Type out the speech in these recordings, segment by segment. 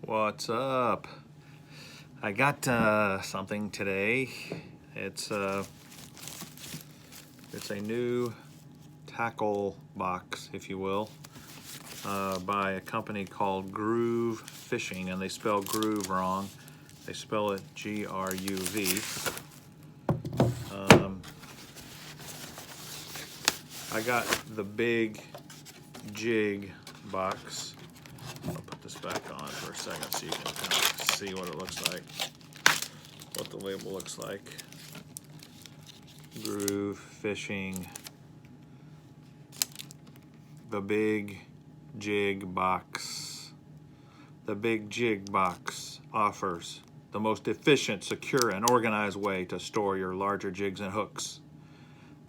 What's up? I got something today. It's a new tackle box, if you will, by a company called Gruv Fishing, and they spell groove wrong. They spell it G-R-U-V. I got the Big Jig Box. I'll put this back on for a second so you can kind of see what it looks like, what the label looks like. Gruv Fishing, the Big Jig Box. The Big Jig Box offers the most efficient, secure, and organized way to store your larger jigs and hooks.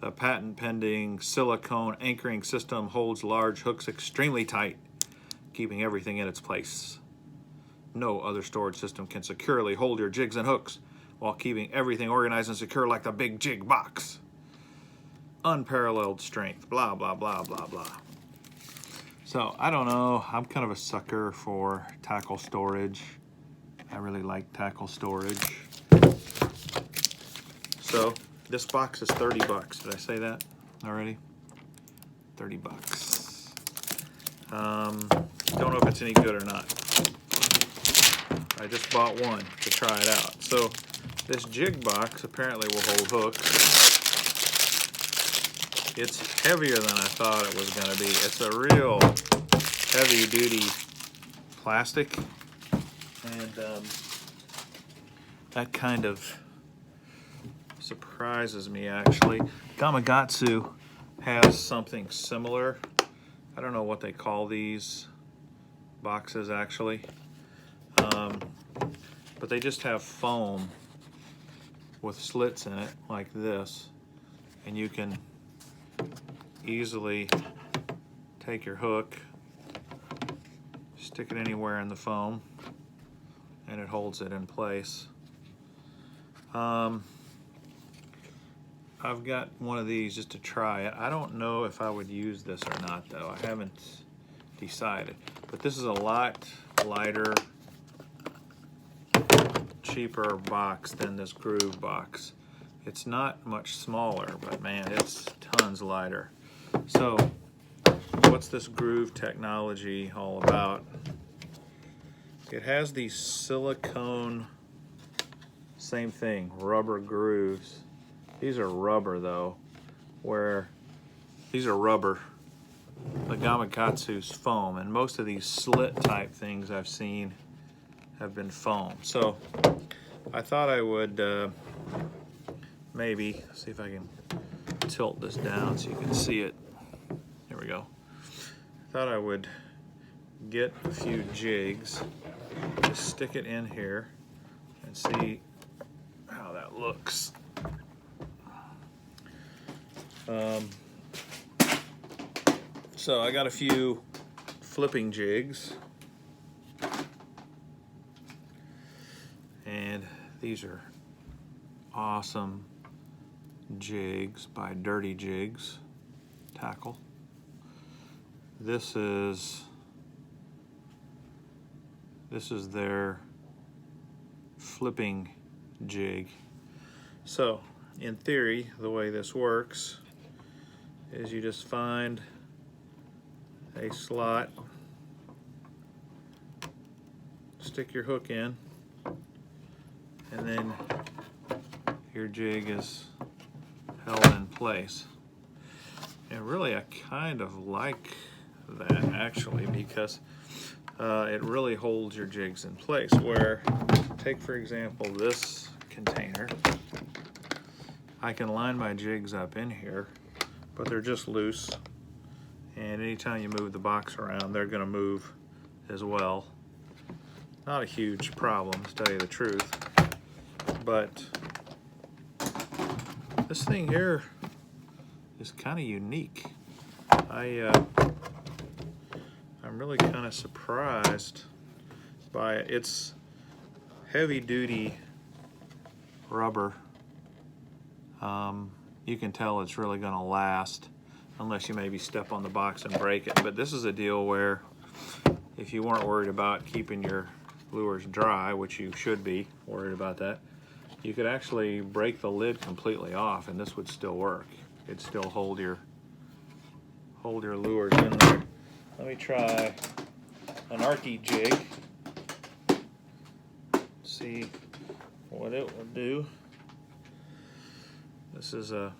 The patent-pending silicone anchoring system holds large hooks extremely tight, keeping everything in its place. No other storage system can securely hold your jigs and hooks while keeping everything organized and secure like the Big Jig Box. Unparalleled strength, blah, blah, blah, blah, blah. So, I don't know, I'm kind of a sucker for tackle storage. I really like tackle storage. So, this box is 30 bucks. Did I say that already? 30 bucks. Don't know if it's any good or not. I just bought one to try it out. So this jig box apparently will hold hooks. It's heavier than I thought it was going to be. It's a real heavy duty plastic, and that kind of surprises me actually. Gamakatsu has something similar. I don't know what they call these boxes actually, but they just have foam with slits in it like this, and you can easily take your hook, stick it anywhere in the foam, and it holds it in place. I've got one of these just to try it. I don't know if I would use this or not though. I haven't decided. But this is a lot lighter, cheaper box than this Gruv box. It's not much smaller, but man, it's tons lighter. So, what's this Gruv technology all about? It has these silicone, same thing, rubber grooves. These are rubber though, where these are rubber. The Gamakatsu's foam, and most of these slit type things I've seen have been foam. So I thought I would maybe see if I can tilt this down so you can see it. There we go. I thought I would get a few jigs, just stick it in here and see how that looks. So I got a few flipping jigs, and these are awesome jigs by Dirty Jigs Tackle. This is their flipping jig. So in theory, the way this works is you just find a slot, stick your hook in, and then your jig is held in place. And really I kind of like that actually, because it really holds your jigs in place. Where, take for example this container, I can line my jigs up in here, but they're just loose, and anytime you move the box around, they're going to move as well. Not a huge problem, to tell you the truth, but this thing here is kind of unique. I'm really kind of surprised by it. It's heavy duty rubber. You can tell it's really going to last, unless you maybe step on the box and break it. But this is a deal where if you weren't worried about keeping your lure's dry, which you should be worried about that, you could actually break the lid completely off and this would still work. It'd still hold your lures in there. Let me try an Arky jig. See what it will do. This is not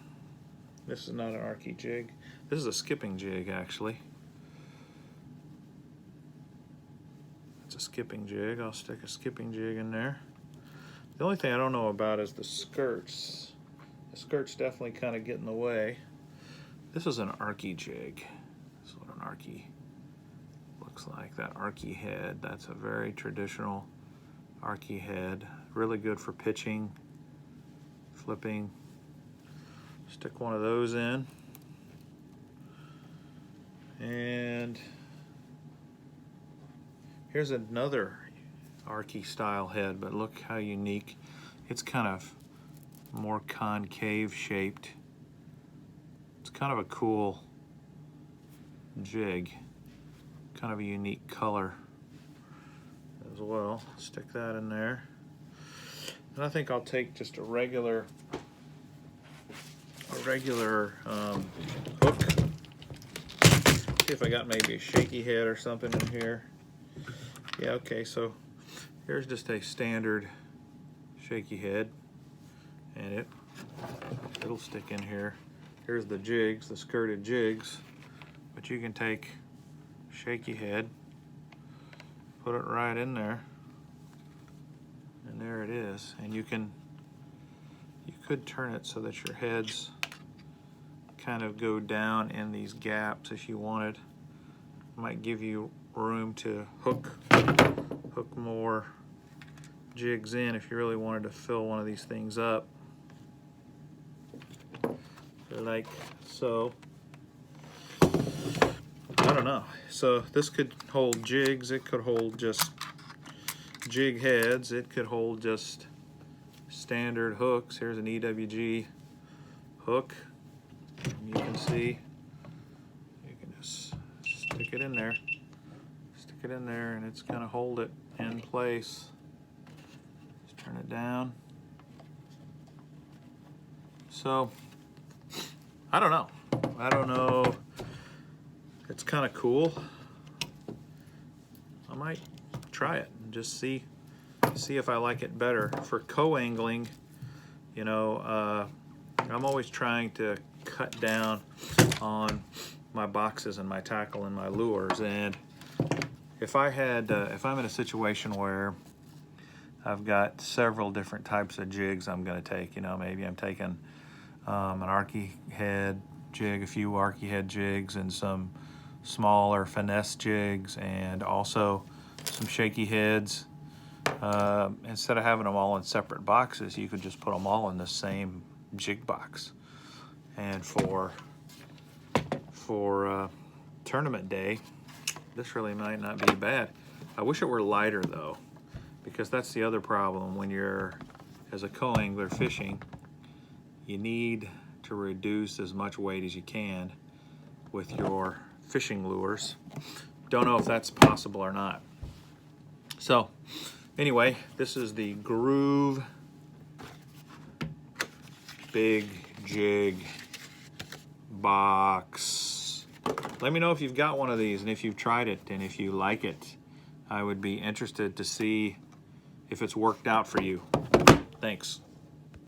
an Arky jig. This is a skipping jig actually. It's a skipping jig. I'll stick a skipping jig in there. The only thing I don't know about is the skirts. The skirts definitely kind of get in the way. This is an Arky jig. This is what an Arky looks like. That Arky head. That's a very traditional Arky head. Really good for pitching, flipping. Stick one of those in. And here's another Arky style head, but look how unique. It's kind of more concave shaped. It's kind of a cool jig. Kind of a unique color as well. Stick that in there. And I think I'll take just a regular hook. See if I got maybe a shaky head or something in here. Yeah, okay, so here's just a standard shaky head, and it'll stick in here. Here's the jigs, the skirted jigs, but you can take shaky head, put it right in there, and there it is. And you could turn it so that your heads kind of go down in these gaps if you wanted. Might give you room to hook more jigs in if you really wanted to fill one of these things up, like so. I don't know. So this could hold jigs, it could hold just jig heads, it could hold just standard hooks. Here's an EWG hook. You can see, you can just stick it in there. Stick it in there and it's gonna hold it in place. Just turn it down. So, I don't know. It's kind of cool. I might try it and just see if I like it better. For co-angling, you know, I'm always trying to cut down on my boxes and my tackle and my lures. And if I'm in a situation where I've got several different types of jigs I'm going to take, you know, maybe I'm taking an Arky head jig, a few Arky head jigs, and some smaller finesse jigs, and also some shaky heads. Instead of having them all in separate boxes, you could just put them all in the same jig box. And for tournament day, this really might not be bad. I wish it were lighter though, because that's the other problem when you're, as a co-angler fishing, you need to reduce as much weight as you can with your fishing lures. Don't know if that's possible or not. So anyway, this is the Gruv Big Jig Box. Let me know if you've got one of these and if you've tried it and if you like it. I would be interested to see if it's worked out for you. Thanks.